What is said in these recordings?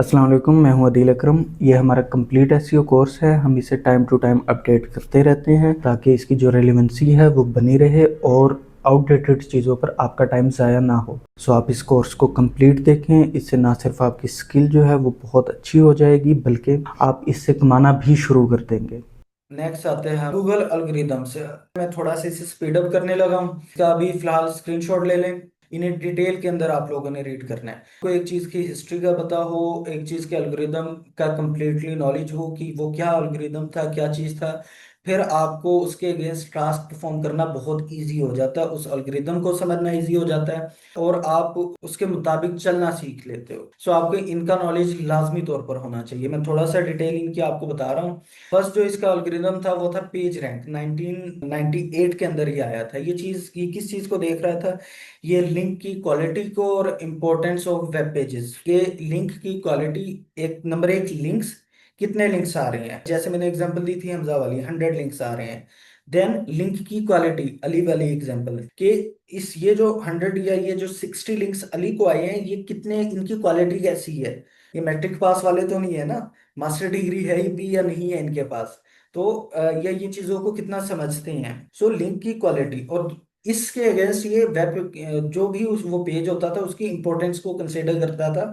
अस्सलाम वालेकुम, मैं हूं अदील अकरम। ये हमारा कंप्लीट एसईओ कोर्स है। हम इसे टाइम टू टाइम अपडेट करते रहते हैं ताकि इसकी जो रेलेवेंसी है वो बनी रहे और आउटडेटेड चीज़ों पर आपका टाइम ज़ाया ना हो। सो आप इस कोर्स को कंप्लीट देखें। इससे ना सिर्फ आपकी स्किल जो है वो बहुत अच्छी हो जाएगी बल्कि आप इससे कमाना भी शुरू कर देंगे। नेक्स्ट आते हैं गूगल एल्गोरिदम से। मैं थोड़ा सा इसे स्पीड अप करने लगा हूँ। इसका अभी फिलहाल स्क्रीनशॉट ले लें। इन्हें डिटेल के अंदर आप लोगों ने रीड करना है। कोई एक चीज की हिस्ट्री का पता हो, एक चीज के एल्गोरिदम का कंप्लीटली नॉलेज हो कि वो क्या एल्गोरिदम था, क्या चीज था, फिर आपको उसके अगेंस्ट टास्क परफॉर्म करना बहुत इजी हो जाता है, उस एल्गोरिदम को समझना इजी हो जाता है और आप उसके मुताबिक चलना सीख लेते हो। सो आपको इनका नॉलेज लाजमी तौर पर होना चाहिए। मैं थोड़ा सा डिटेल इनकी आपको बता रहा हूँ। फर्स्ट जो इसका एल्गोरिदम था वो था पेज रैंक। 1998 के अंदर ये आया था। ये किस चीज को देख रहा था? ये लिंक की क्वालिटी को और इम्पोर्टेंस ऑफ वेब पेजेस के लिंक की क्वालिटी। एक नंबर एक, लिंक्स कितने लिंक्स आ रहे हैं। जैसे मैंने एग्जांपल दी थी हमजा वाली, 100 लिंक्स आ रहे हैं। देन लिंक की क्वालिटी, अली वाली एग्जांपल के, इस ये जो 100 या ये जो 60 लिंक्स अली को आए हैं, ये कितने, इनकी क्वालिटी कैसी है। ये मैट्रिक पास वाले तो नहीं है ना, मास्टर डिग्री है ही भी या नहीं है इनके पास। तो ये चीजों को कितना समझते हैं। सो लिंक की क्वालिटी और इसके अगेंस्ट ये वेब, जो भी उस वो पेज होता था उसकी इंपॉर्टेंस को कंसिडर करता था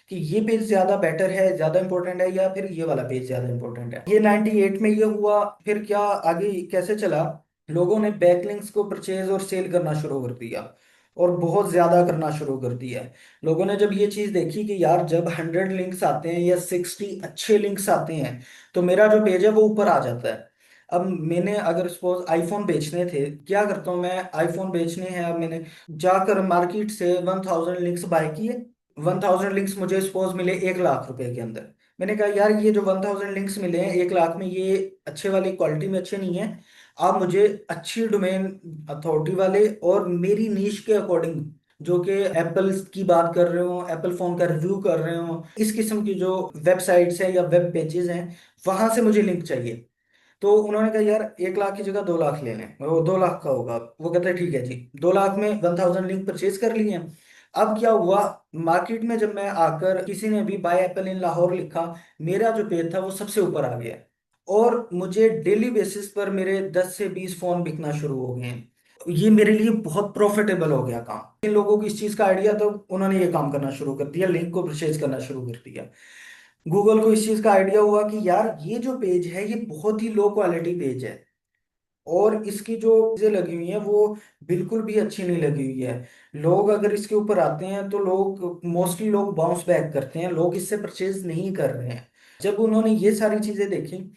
कि ये पेज ज्यादा बेटर है, ज्यादा इंपॉर्टेंट है, या फिर ये वाला पेज ज्यादा इंपॉर्टेंट है। ये 98 में ये हुआ। फिर क्या आगे कैसे चला? लोगों ने बैकलिंक्स को परचेज और सेल करना शुरू कर दिया और बहुत ज्यादा करना शुरू कर दिया। लोगों ने जब ये चीज देखी कि यार जब 100 लिंक्स आते हैं या 60 अच्छे लिंक्स आते हैं तो मेरा जो पेज है वो ऊपर आ जाता है। अब मैंने अगर सपोज आईफोन बेचने थे, क्या करता हूँ मैं, आईफोन बेचने हैं, अब मैंने जाकर मार्केट से 1000 लिंक्स बाय किए। 1000 लिंक्स मुझे सपोज मिले 1 लाख रुपए के अंदर। मैंने कहा यार ये जो 1000 लिंक्स मिले हैं 1 लाख में, ये अच्छे वाली क्वालिटी में अच्छे नहीं है। आप मुझे अच्छी डोमेन अथॉरिटी वाले और मेरी नीश के अकॉर्डिंग, जो कि एप्पल की बात कर रहे हो, एप्पल फोन का रिव्यू कर रहे हो, इस किस्म की जो वेबसाइट्स हैं या वेब पेजेस हैं, वहां से मुझे लिंक चाहिए। तो उन्होंने कहा यार 1 लाख की जगह 2 लाख ले लें, वो 2 लाख का होगा। वो कहते हैं ठीक है जी, 2 लाख में 1000 लिंक परचेज कर लिए हैं। अब क्या हुआ, मार्केट में जब मैं आकर किसी ने भी बाय एप्पल इन लाहौर लिखा, मेरा जो पेज था वो सबसे ऊपर आ गया और मुझे डेली बेसिस पर मेरे 10 से 20 फोन बिकना शुरू हो गए हैं। ये मेरे लिए बहुत प्रॉफिटेबल हो गया काम। इन लोगों को इस चीज का आइडिया, तो उन्होंने ये काम करना शुरू कर दिया, लिंक को परचेज करना शुरू कर दिया। गूगल को इस चीज का आइडिया हुआ कि यार ये जो पेज है ये बहुत ही लो क्वालिटी पेज है और इसकी जो चीजें लगी हुई हैं वो बिल्कुल भी अच्छी नहीं लगी हुई है। लोग अगर इसके ऊपर आते हैं तो लोग मोस्टली लोग बाउंस बैक करते हैं, लोग इससे परचेज नहीं कर रहे हैं। जब उन्होंने ये सारी चीजें देखी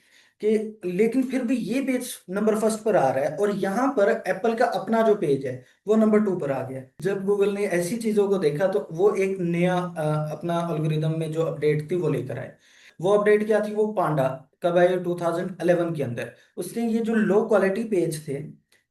कि लेकिन फिर भी ये पेज नंबर फर्स्ट पर आ रहा है और यहाँ पर एप्पल का अपना जो पेज है वो नंबर 2 पर आ गया। जब गूगल ने ऐसी चीजों को देखा तो वो एक नया अपना एल्गोरिदम में जो अपडेट थी वो लेकर आए। वो अपडेट क्या थी? वो पांडा कब आई? 2011 के अंदर। उसने ये जो लो क्वालिटी पेज थे,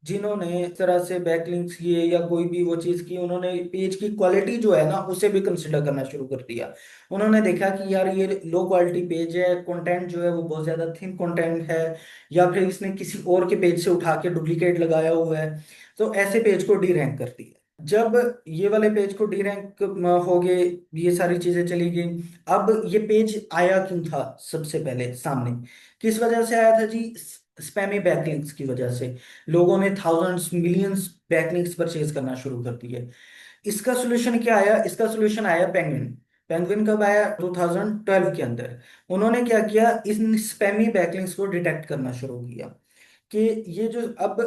जिन्होंने इस तरह से बैकलिंक्स किए या कोई भी वो चीज की, उन्होंने पेज की क्वालिटी जो है ना उसे भी कंसिडर करना शुरू कर दिया। उन्होंने देखा कि यार ये लो क्वालिटी पेज है, कंटेंट जो है वो बहुत ज्यादा थिन कंटेंट है, या फिर इसने किसी और के पेज से उठा के डुप्लीकेट लगाया हुआ है। तो ऐसे पेज को डी रैंक कर दिया। जब ये वाले पेज को डी रैंक हो गए, ये सारी चीजें चली गई। अब ये पेज आया क्यों था सबसे पहले सामने? किस वजह से आया था जी? स्पैमी बैकलिंक्स की वजह से। लोगों ने थाउजेंड्स मिलियंस बैकलिंक्स परचेज करना शुरू कर दिए। इसका सोल्यूशन क्या आया? इसका सोल्यूशन आया पेंगुइन। पेंगुइन कब आया? 2012 के अंदर। उन्होंने क्या किया, इन स्पैमी बैकलिंक्स को डिटेक्ट करना शुरू किया कि ये जो अब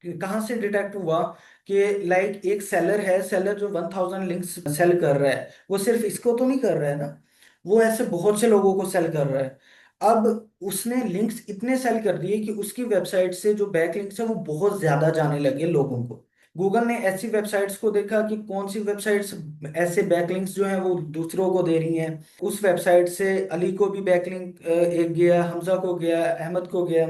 कहाँ से डिटेक्ट हुआ कि लाइक एक सेलर है, सेलर जो 1000 लिंक्स सेल कर रहा है वो सिर्फ इसको तो नहीं कर रहा है ना, वो ऐसे बहुत से लोगों को सेल कर रहा है। अब उसने लिंक्स इतने सेल कर दिए कि उसकी वेबसाइट से जो बैक लिंक्स है वो बहुत ज्यादा जाने लगे लोगों को। गूगल ने ऐसी वेबसाइट्स को देखा कि कौन सी वेबसाइट्स ऐसे बैकलिंक्स जो हैं वो दूसरों को दे रही हैं। उस वेबसाइट से अली को भी बैकलिंक एक गया, हमजा को गया, अहमद को गया।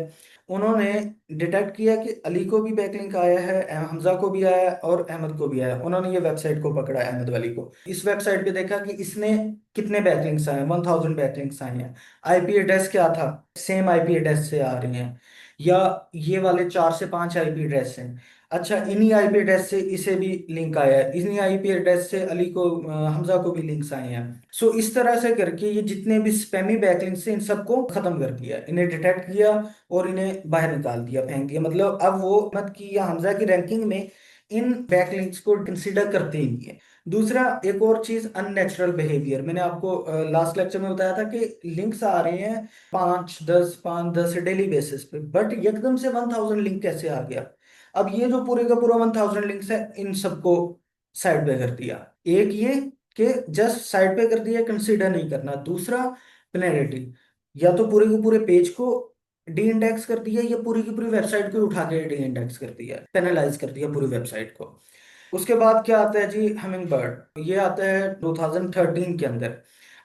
उन्होंने डिटेक्ट किया कि अली को भी बैकलिंक आया है, हमजा को भी आया है और अहमद को भी आया है। उन्होंने ये वेबसाइट को पकड़ा, अहमद वाली को। इस वेबसाइट पे देखा कि इसने कितने बैकलिंक्स आए हैं, 1000 बैकलिंक्स आए हैं। आईपी एड्रेस क्या था? सेम आईपी एड्रेस से आ रही हैं। या ये वाले 4 से 5 आईपी एड्रेस हैं। अच्छा, इन्हीं आईपी एड्रेस से इसे भी लिंक आया है, इन्हीं आईपी एड्रेस से अली को हमजा को भी लिंक्स आए हैं। सो इस तरह से करके ये जितने भी स्पैमी बैकलिंक्स हैं इन सबको खत्म कर दिया, इन्हें डिटेक्ट किया और इन्हें बाहर निकाल दिया, फेंक दिया। मतलब अब वो मत की या हमजा की रैंकिंग में इन बैकलिंक्स को कंसीडर करते ही नहीं है। दूसरा, एक और चीज, अननेचुरल बिहेवियर। मैंने आपको लास्ट लेक्चर में बताया था कि लिंक्स आ रहे हैं 5 10 डेली बेसिस पे, बट एकदम से 1000 लिंक कैसे आ गया? अब ये जो पूरे का पूरा 1000 लिंक्स है, इन सबको साइड पे कर दिया। एक ये कि जस्ट साइड पे कर दिया, कंसीडर नहीं करना। दूसरा, पेनल्टी, या तो पूरे के पूरे पेज को डी इंडेक्स कर दिया या पूरी की पूरी वेबसाइट को उठा के डी इंडेक्स कर दिया, पेनलाइज कर दिया पूरी वेबसाइट को। उसके बाद क्या आता है जी? हमिंग बर्ड, ये आता है 2013 के अंदर।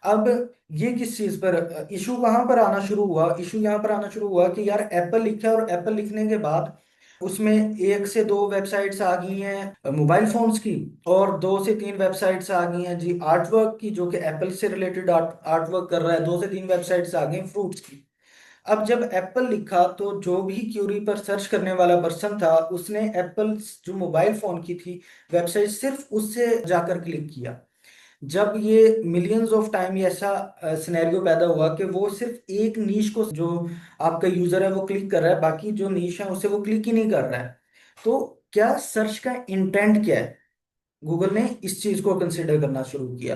अब ये किस चीज पर इशू कहाँ पर आना शुरू हुआ? इशू यहाँ पर आना शुरू हुआ कि यार एप्पल लिखा है, और एप्पल लिखने के बाद उसमें 1 से 2 वेबसाइट्स आ गई हैं मोबाइल फोन्स की, और 2 से 3 वेबसाइट्स आ गई हैं जी आर्टवर्क की, जो कि एप्पल से रिलेटेड आर्टवर्क कर रहा है। 2 से 3 वेबसाइट्स आ गई फ्रूट्स की। अब जब एप्पल लिखा तो जो भी क्यूरी पर सर्च करने वाला पर्सन था, उसने एप्पल जो मोबाइल फोन की थी वेबसाइट, सिर्फ उससे जाकर क्लिक किया। जब ये मिलियंस ऑफ टाइम ये ऐसा सिनेरियो पैदा हुआ कि वो सिर्फ एक नीश को, जो आपका यूजर है वो क्लिक कर रहा है, बाकी जो नीश है उसे वो क्लिक ही नहीं कर रहा है। तो क्या सर्च का इंटेंट क्या है? गूगल ने इस चीज को कंसिडर करना शुरू किया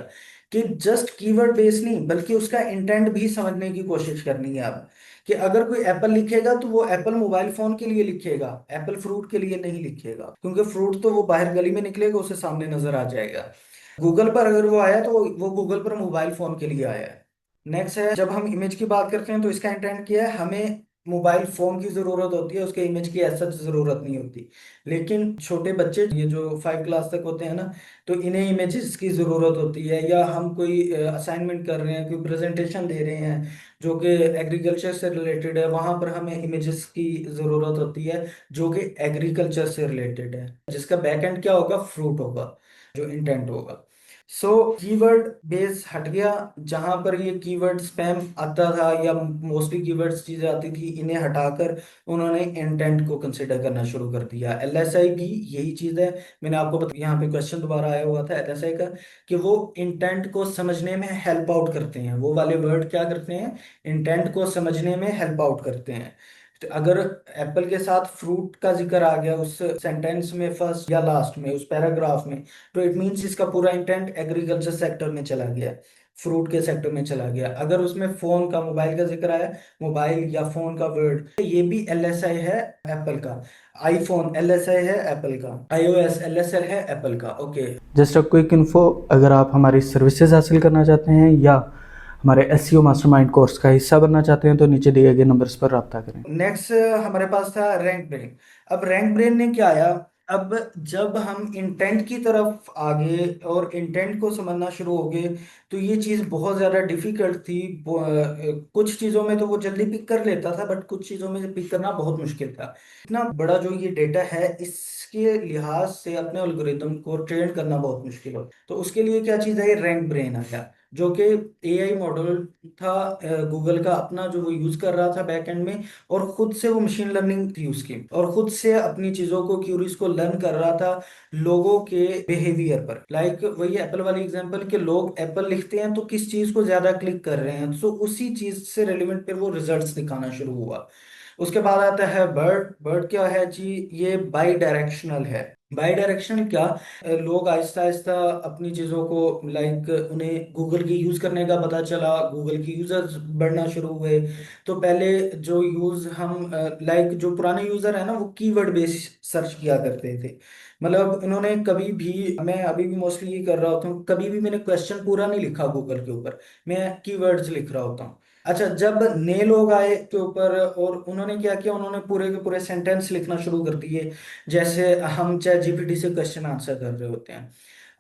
कि जस्ट कीवर्ड बेस नहीं, बल्कि उसका इंटेंट भी समझने की कोशिश करनी है अब। कि अगर कोई एप्पल लिखेगा तो वो एप्पल मोबाइल फोन के लिए लिखेगा, एप्पल फ्रूट के लिए नहीं लिखेगा, क्योंकि फ्रूट तो वो बाहर गली में निकलेगा, उसे सामने नजर आ जाएगा। गूगल पर अगर वो आया तो वो गूगल पर मोबाइल फोन के लिए आया है। नेक्स्ट है, जब हम इमेज की बात करते हैं तो इसका इंटेंट क्या है? हमें मोबाइल फोन की जरूरत होती है, उसके इमेज की ऐसा जरूरत नहीं होती। लेकिन छोटे बच्चे, ये जो 5 क्लास तक होते हैं ना, तो इन्हें इमेजेस की जरूरत होती है। या हम कोई असाइनमेंट कर रहे हैं, कोई प्रेजेंटेशन दे रहे हैं जो कि एग्रीकल्चर से रिलेटेड है, वहां पर हमें इमेजेस की जरूरत होती है जो कि एग्रीकल्चर से रिलेटेड है, जिसका बैकएंड क्या होगा? फ्रूट होगा, जो इंटेंट होगा। सो कीवर्ड बेस हट गया। जहां पर ये कीवर्ड स्पैम आता था या मोस्टली कीवर्ड्स चीजें आती थी, इन्हें हटाकर उन्होंने इंटेंट को कंसिडर करना शुरू कर दिया। एलएसआई भी यही चीज है। मैंने आपको यहाँ पे क्वेश्चन दोबारा आया हुआ था एलएसआई का, कि वो इंटेंट को समझने में हेल्प आउट करते हैं। वो वाले वर्ड क्या करते हैं? इंटेंट को समझने में हेल्प आउट करते हैं। तो अगर एप्पल के साथ फ्रूट का जिक्र आ गया उस सेंटेंस में, फर्स्ट या लास्ट में, उस पैराग्राफ में, तो इट मींस इसका पूरा इंटेंट एग्रीकल्चर सेक्टर में चला गया, फ्रूट के सेक्टर में चला गया। अगर उसमें फोन का, मोबाइल का जिक्र आया, मोबाइल या फोन का वर्ड, ये भी एलएसआई है एप्पल का। आईफोन एलएसआई है एप्पल का, आईओएस एलएसआई है एप्पल का। Okay. Just a quick info, अगर आप हमारी सर्विसेज हासिल करना चाहते हैं या हमारे एसईओ मास्टरमाइंड कोर्स का हिस्सा बनना चाहते हैं तो नीचे दिए गए नंबर्स पर रब्ता करें। नेक्स्ट हमारे पास था रैंक ब्रेन। अब रैंक ब्रेन ने क्या आया? अब जब हम इंटेंट की तरफ आगे और इंटेंट को समझना शुरू हो गए, तो ये चीज़ बहुत ज़्यादा डिफिकल्ट थी। कुछ चीज़ों में तो वो जल्दी पिक कर लेता था, बट कुछ चीज़ों में पिक करना बहुत मुश्किल था। इतना बड़ा जो ये डेटा है, इसके लिहाज से अपने एल्गोरिदम को ट्रेन करना बहुत मुश्किल हो। तो उसके लिए क्या चीज़ है? रैंक ब्रेन आया, जो कि एआई मॉडल था गूगल का अपना, जो वो यूज कर रहा था बैकएंड में। और खुद से वो मशीन लर्निंग थी उसकी, और खुद से अपनी चीजों को, क्यूरीज को लर्न कर रहा था लोगों के बिहेवियर पर। लाइक वही एप्पल वाली एग्जांपल, कि लोग एप्पल लिखते हैं तो किस चीज को ज्यादा क्लिक कर रहे हैं, तो उसी चीज से रिलेवेंट फिर वो रिजल्ट्स दिखाना शुरू हुआ। उसके बाद आता है बर्ड। बर्ड क्या है जी? ये बाई डायरेक्शनल है। बाई डायरेक्शनल क्या? लोग आहिस्ता आहिस्ता अपनी चीज़ों को, लाइक उन्हें गूगल की यूज़ करने का पता चला, गूगल की यूज़र्स बढ़ना शुरू हुए। तो पहले जो यूज़ हम, लाइक जो पुराने यूज़र है ना, वो कीवर्ड बेस सर्च किया करते थे। मतलब इन्होंने कभी भी, मैं अभी भी मोस्टली ये कर रहा होता हूँ, कभी भी मैंने क्वेश्चन पूरा नहीं लिखा गूगल के ऊपर, मैं कीवर्ड्स लिख रहा होता हूँ। अच्छा, जब नए लोग आए के ऊपर और उन्होंने क्या किया, उन्होंने पूरे के पूरे सेंटेंस लिखना शुरू कर दिए, जैसे हम चैट जीपीटी से क्वेश्चन आंसर कर रहे होते हैं।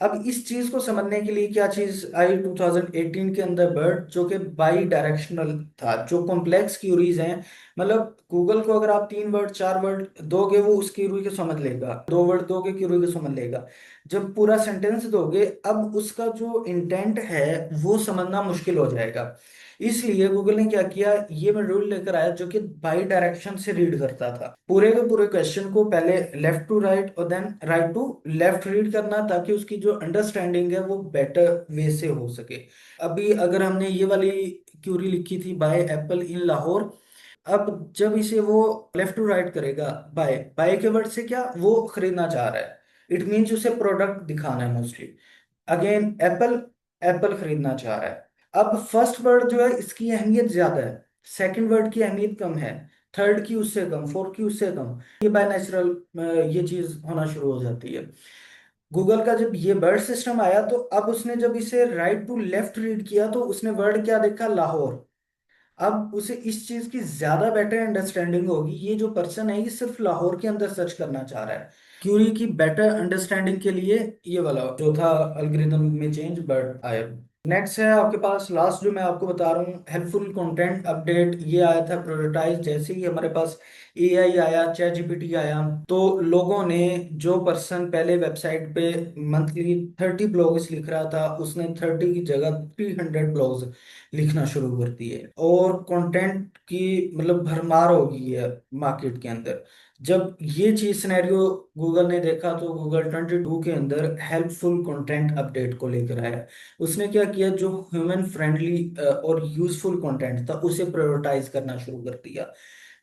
अब इस चीज को समझने के लिए क्या चीज आई 2018 के अंदर? बर्ड, जो कि बाई डायरेक्शनल था, जो कॉम्प्लेक्स क्यूरीज हैं। मतलब गूगल को अगर आप 3 वर्ड 4 वर्ड दोगे, वो उस क्यूरी को समझ लेगा। 2 वर्ड दोगे, क्यूरी को समझ लेगा। जब पूरा सेंटेंस दोगे, अब उसका जो इंटेंट है वो समझना मुश्किल हो जाएगा। इसलिए गूगल ने क्या किया, ये मॉड्यूल लेकर आया जो कि बाई डायरेक्शन से रीड करता था। पूरे के पूरे क्वेश्चन को पहले लेफ्ट टू राइट और then right to left read करना, ताकि उसकी जो अंडरस्टैंडिंग है वो बेटर वे से हो सके। अभी अगर हमने ये वाली क्यूरी लिखी थी बाय एप्पल इन लाहौर, अब जब इसे वो लेफ्ट टू राइट करेगा, बाय बाय के वर्ड से क्या वो खरीदना चाह रहा है, इट मीन्स उसे प्रोडक्ट दिखाना है मोस्टली। अगेन एप्पल, एप्पल खरीदना चाह रहा है। अब फर्स्ट वर्ड जो है इसकी अहमियत ज्यादा है, सेकंड वर्ड की अहमियत कम है, थर्ड की उससे कम, फोर्थ की उससे कम, ये बाय नेचुरल ये चीज होना शुरू हो जाती है। गूगल का जब ये वर्ड सिस्टम आया तो अब उसने जब इसे राइट टू लेफ्ट रीड किया तो उसने वर्ड क्या देखा, लाहौर। अब उसे इस चीज की ज्यादा बेटर अंडरस्टैंडिंग होगी, ये जो पर्सन है ये सिर्फ लाहौर के अंदर सर्च करना चाह रहा है। क्यूरी की बेटर अंडरस्टैंडिंग के लिए ये वाला जो था एल्गोरिदम में चेंज बर्ड आया। नेक्स्ट है आपके पास लास्ट जो मैं आपको बता रहा हूँ, हेल्पफुल कंटेंट अपडेट, ये आया था प्रोटोटाइप जैसे ही हमारे पास एआई आया, चैट जीपीटी आया, तो लोगों ने, जो पर्सन पहले वेबसाइट पे मंथली 30 ब्लॉग्स लिख रहा था, उसने 30 की जगह 300 ब्लॉग्स लिखना शुरू कर दिए, और कंटेंट की मतलब भरमार हो गई है मार्केट के अंदर। जब ये चीज सिनेरियो गूगल ने देखा तो गूगल 22 के अंदर हेल्पफुल कंटेंट अपडेट को लेकर आया। उसने क्या किया, जो ह्यूमन फ्रेंडली और यूजफुल कंटेंट था उसे प्रायोरिटाइज करना शुरू कर दिया।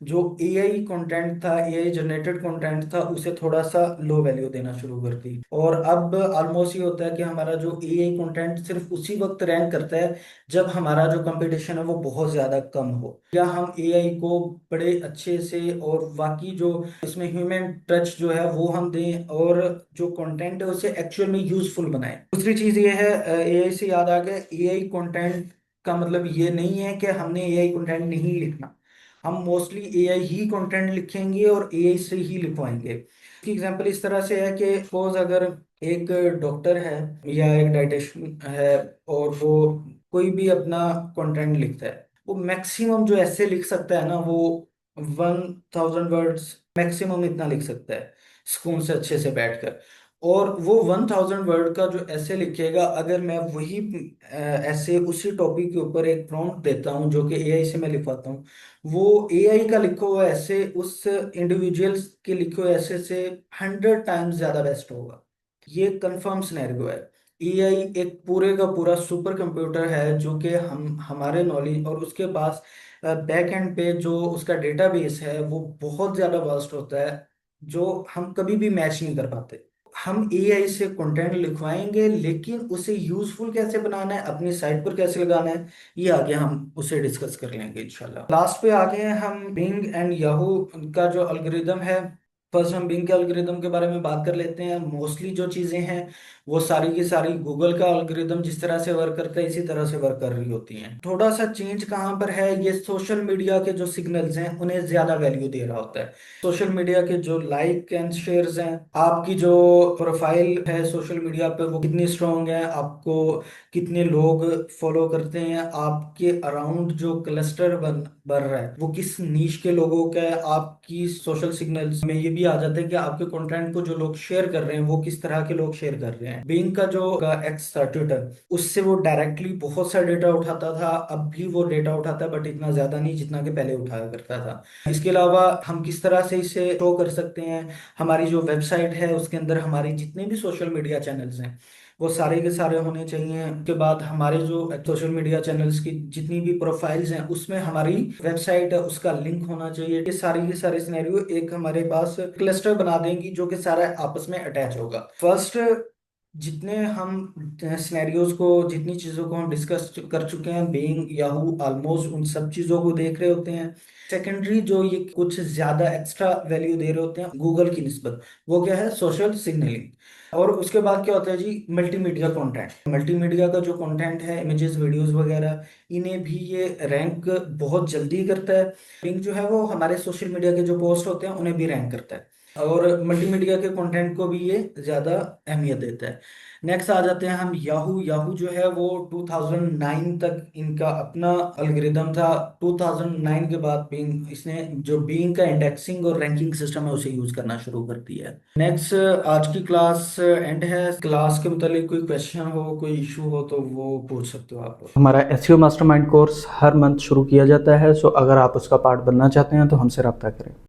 जो एआई कंटेंट था, एआई जनरेटेड कंटेंट था, उसे थोड़ा सा लो वैल्यू देना शुरू कर दी। और अब ऑलमोस्ट ये होता है कि हमारा जो एआई कंटेंट सिर्फ उसी वक्त रैंक करता है जब हमारा जो कंपटीशन है वो बहुत ज्यादा कम हो, या हम एआई को बड़े अच्छे से और बाकी जो इसमें ह्यूमन टच जो है वो हम दें, और जो कंटेंट है उसे एक्चुअल में यूजफुल बनाएं। दूसरी चीज ये है, एआई से याद आ गया, एआई कंटेंट का मतलब ये नहीं है कि हमने एआई कंटेंट नहीं लिखना, हम मोस्टली एआई ही कंटेंट लिखेंगे और एआई से ही लिखवाएंगे। इसकी एग्जांपल इस तरह से है कि सपोज अगर एक डॉक्टर है या एक डाइटिशियन है, और वो कोई भी अपना कंटेंट लिखता है, वो मैक्सिमम जो ऐसे लिख सकता है ना, वो 1000 वर्ड्स मैक्सिमम इतना लिख सकता है सुकून से अच्छे से बैठकर। और वो 1000 वर्ड का जो ऐसे लिखेगा, अगर मैं वही ऐसे उसी टॉपिक के ऊपर एक प्रॉम्प्ट देता हूँ जो कि एआई से मैं लिखवाता हूँ, वो एआई का लिखा हुआ ऐसे उस इंडिविजुअल्स के लिखे हुए ऐसे से 100 टाइम्स ज्यादा बेस्ट होगा। ये कंफर्म सिनेरियो है। एआई एक पूरे का पूरा सुपर कंप्यूटर है जो कि हम हमारे नॉलेज, और उसके पास बैक एंड पे जो उसका डेटाबेस है वो बहुत ज्यादा वास्ट होता है, जो हम कभी भी मैच नहीं कर पाते। हम एआई से कंटेंट लिखवाएंगे, लेकिन उसे यूजफुल कैसे बनाना है, अपनी साइट पर कैसे लगाना है, ये आगे हम उसे डिस्कस कर लेंगे इंशाल्लाह। लास्ट पे आगे हैं हम बिंग एंड याहू का जो एल्गोरिदम है। फर्स्ट हम बिंग के एल्गोरिदम के बारे में बात कर लेते हैं। मोस्टली जो चीजें हैं वो सारी की सारी गूगल का एल्गोरिदम जिस तरह से वर्क करता है इसी तरह से वर्क कर रही होती हैं। थोड़ा सा चेंज कहाँ पर है, ये सोशल मीडिया के जो सिग्नल्स हैं उन्हें ज्यादा वैल्यू दे रहा होता है। सोशल मीडिया के जो लाइक एंड शेयर्स हैं, आपकी जो प्रोफाइल है सोशल मीडिया पे वो कितनी स्ट्रांग है, आपको कितने लोग फॉलो करते हैं, आपके अराउंड जो क्लस्टर बन रहा है वो किस नीश के लोगों का है, आपकी सोशल सिग्नल्स में ये भी आ जाता है कि आपके कंटेंट को जो लोग शेयर कर रहे हैं वो किस तरह के लोग शेयर कर रहे हैं। बिंग का जो एक्स था ट्विटर, उससे वो डायरेक्टली बहुत सा डेटा उठाता था, अब भी वो डेटा उठाता है बट इतना ज्यादा नहीं जितना कि पहले उठाया करता था। इसके अलावा हम किस तरह से इसे शो कर सकते हैं, हमारी जो वेबसाइट है उसके अंदर हमारे जितने भी सोशल मीडिया चैनल्स हैं वो सारे के सारे होने चाहिए। उसके बाद हमारे जो सोशल मीडिया चैनल्स की जितनी भी प्रोफाइल्स हैं उसमें हमारी वेबसाइट है उसका लिंक होना चाहिए। ये सारी के सारे सिनेरियो एक हमारे पास क्लस्टर बना देंगी जो कि सारा आपस में अटैच होगा। फर्स्ट, जितने हम सिनेरियोज को, जितनी चीज़ों को हम डिस्कस कर चुके हैं, बीइंग याहू ऑलमोस्ट उन सब चीज़ों को देख रहे होते हैं। सेकेंडरी जो ये कुछ ज़्यादा एक्स्ट्रा वैल्यू दे रहे होते हैं गूगल की निस्बत, वो क्या है, सोशल सिग्नलिंग। और उसके बाद क्या होता है जी, मल्टीमीडिया कंटेंट। मल्टीमीडिया का जो कंटेंट है, इमेजेस वीडियोस वगैरह, इन्हें भी ये रैंक बहुत जल्दी करता है। लिंक जो है वो हमारे सोशल मीडिया के जो पोस्ट होते हैं उन्हें भी रैंक करता है। और मल्टीमीडिया के कंटेंट को भी ये ज़्यादा अहमियत देता है। नेक्स्ट आ जाते हैं हम याहू। याहू जो है वो 2009 तक इनका अपना अल्गोरिदम था। 2009 के बाद बिंग इसने जो बिंग का इंडेक्सिंग और रैंकिंग सिस्टम है उसे यूज करना शुरू कर दिया है। नेक्स्ट, आज की क्लास एंड है। क्लास के मतलब कोई क्वेश्चन हो, कोई इशू हो तो वो पूछ सकते हो आप। हमारा एसईओ मास्टरमाइंड कोर्स हर मंथ शुरू किया जाता है, सो अगर आप उसका पार्ट बनना चाहते हैं तो हमसे रब्ता करें।